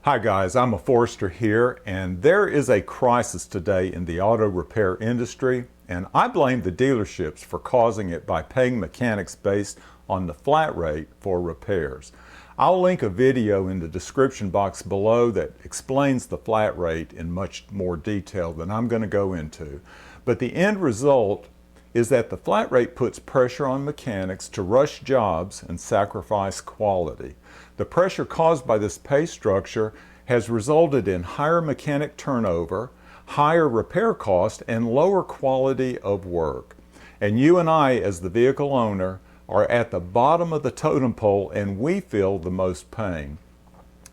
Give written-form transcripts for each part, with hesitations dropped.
Hi guys, I'm a Forester here, and there is a crisis today in the auto repair industry, and I blame the dealerships for causing it by paying mechanics based on the flat rate for repairs. I'll link a video in the description box below that explains the flat rate in much more detail than I'm going to go into, but the end result is that the flat rate puts pressure on mechanics to rush jobs and sacrifice quality. The pressure caused by this pay structure has resulted in higher mechanic turnover, higher repair cost, and lower quality of work. And you and I, as the vehicle owner, are at the bottom of the totem pole, and we feel the most pain.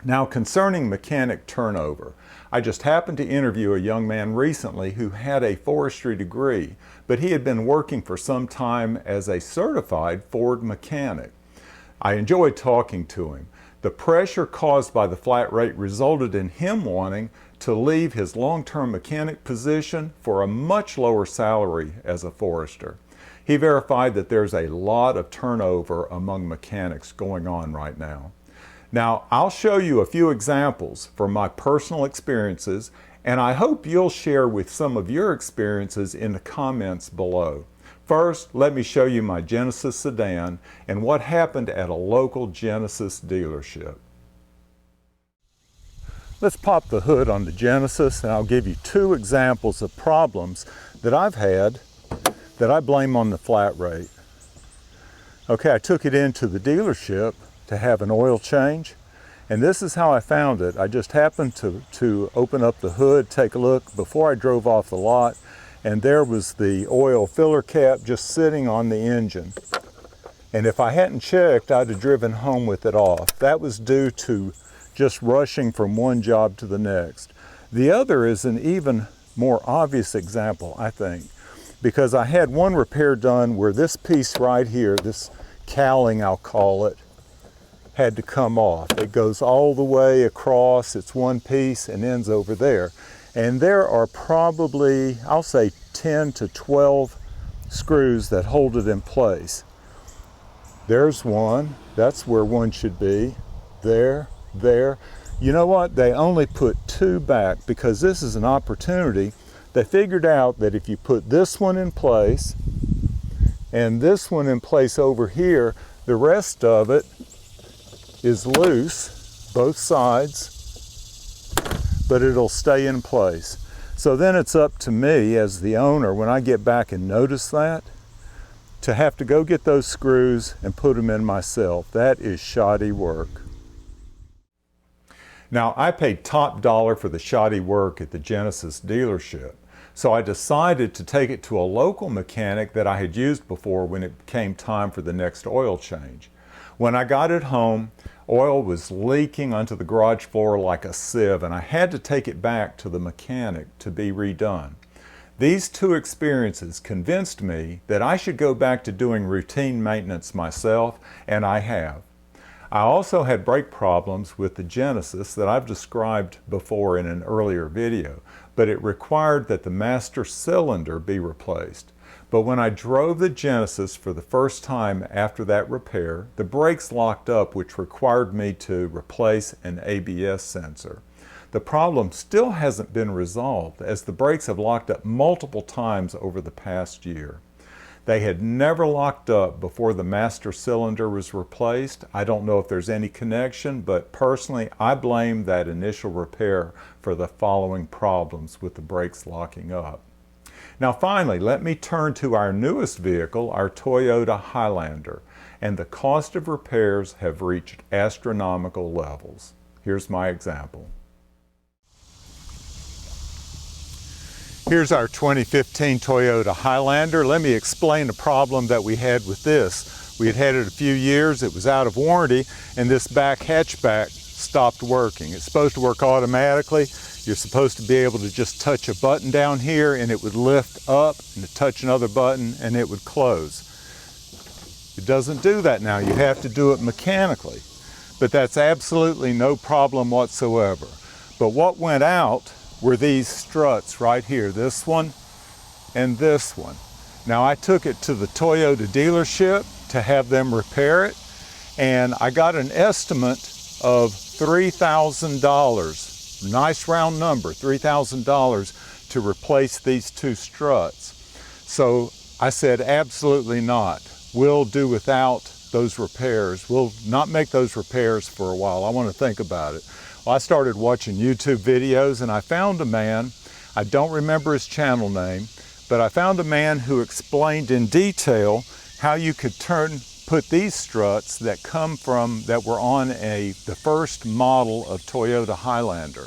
Now, concerning mechanic turnover, I just happened to interview a young man recently who had a forestry degree, but he had been working for some time as a certified Ford mechanic. I enjoyed talking to him. The pressure caused by the flat rate resulted in him wanting to leave his long-term mechanic position for a much lower salary as a forester. He verified that there's a lot of turnover among mechanics going on right now. Now, I'll show you a few examples from my personal experiences, and I hope you'll share with some of your experiences in the comments below. First, let me show you my Genesis sedan and what happened at a local Genesis dealership. Let's pop the hood on the Genesis, and I'll give you two examples of problems that I've had that I blame on the flat rate. Okay, I took it into the dealership to have an oil change, and this is how I found it. I just happened to open up the hood, take a look before I drove off the lot, and there was the oil filler cap just sitting on the engine. And if I hadn't checked, I'd have driven home with it off. That was due to just rushing from one job to the next. The other is an even more obvious example, I think, because I had one repair done where this piece right here, this cowling I'll call it, had to come off. It goes all the way across, it's one piece and ends over there. And there are probably, I'll say 10 to 12 screws that hold it in place. There's one, that's where one should be. There. You know what? They only put two back because this is an opportunity. They figured out that if you put this one in place and this one in place over here, the rest of it is loose, both sides, but it'll stay in place. So then it's up to me as the owner, when I get back and notice that, to have to go get those screws and put them in myself. That is shoddy work. Now, I paid top dollar for the shoddy work at the Genesis dealership, so I decided to take it to a local mechanic that I had used before when it came time for the next oil change. When I got it home, oil was leaking onto the garage floor like a sieve, and I had to take it back to the mechanic to be redone. These two experiences convinced me that I should go back to doing routine maintenance myself, and I have. I also had brake problems with the Genesis that I've described before in an earlier video, but it required that the master cylinder be replaced. But when I drove the Genesis for the first time after that repair, the brakes locked up, which required me to replace an ABS sensor. The problem still hasn't been resolved, as the brakes have locked up multiple times over the past year. They had never locked up before the master cylinder was replaced. I don't know if there's any connection, but personally, I blame that initial repair for the following problems with the brakes locking up. Now finally, let me turn to our newest vehicle, our Toyota Highlander, and the cost of repairs have reached astronomical levels. Here's my example. Here's our 2015 Toyota Highlander. Let me explain the problem that we had with this. We had had it a few years, it was out of warranty, and this back hatchback stopped working. It's supposed to work automatically. You're supposed to be able to just touch a button down here and it would lift up, and touch another button and it would close. It doesn't do that now. You have to do it mechanically. But that's absolutely no problem whatsoever. But what went out were these struts right here, this one and this one. Now I took it to the Toyota dealership to have them repair it, and I got an estimate of $3,000, nice round number, $3,000 to replace these two struts. So I said, absolutely not. We'll do without those repairs. We'll not make those repairs for a while. I want to think about it. Well, I started watching YouTube videos and I found a man, I don't remember his channel name, but I found a man who explained in detail how you could put these struts that were on the first model of Toyota Highlander.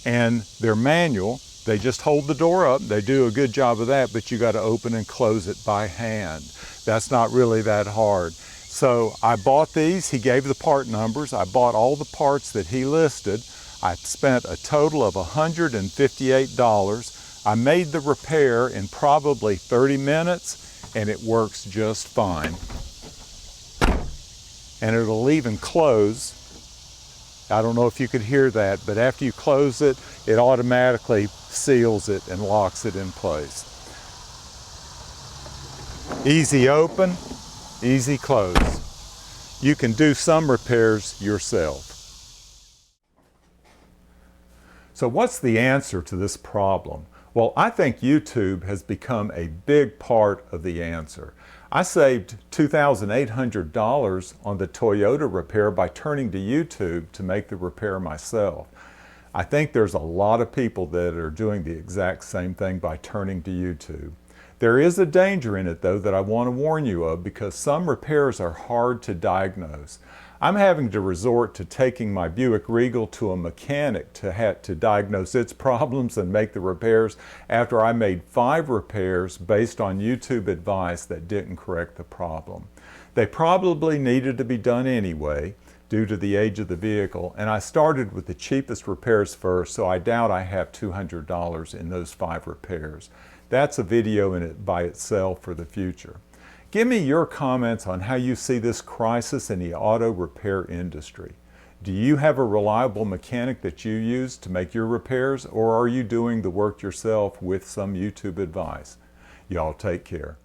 And they're manual, they just hold the door up, they do a good job of that, but you got to open and close it by hand. That's not really that hard. So I bought these, he gave the part numbers, I bought all the parts that he listed. I spent a total of $158. I made the repair in probably 30 minutes and it works just fine. And it'll even close. I don't know if you could hear that, but after you close it, it automatically seals it and locks it in place. Easy open, easy close. You can do some repairs yourself. So what's the answer to this problem? Well, I think YouTube has become a big part of the answer. I saved $2,800 on the Toyota repair by turning to YouTube to make the repair myself. I think there's a lot of people that are doing the exact same thing by turning to YouTube. There is a danger in it though that I want to warn you of, because some repairs are hard to diagnose. I'm having to resort to taking my Buick Regal to a mechanic to diagnose its problems and make the repairs after I made 5 repairs based on YouTube advice that didn't correct the problem. They probably needed to be done anyway due to the age of the vehicle, and I started with the cheapest repairs first, so I doubt I have $200 in those 5 repairs. That's a video by itself for the future. Give me your comments on how you see this crisis in the auto repair industry. Do you have a reliable mechanic that you use to make your repairs, or are you doing the work yourself with some YouTube advice? Y'all take care.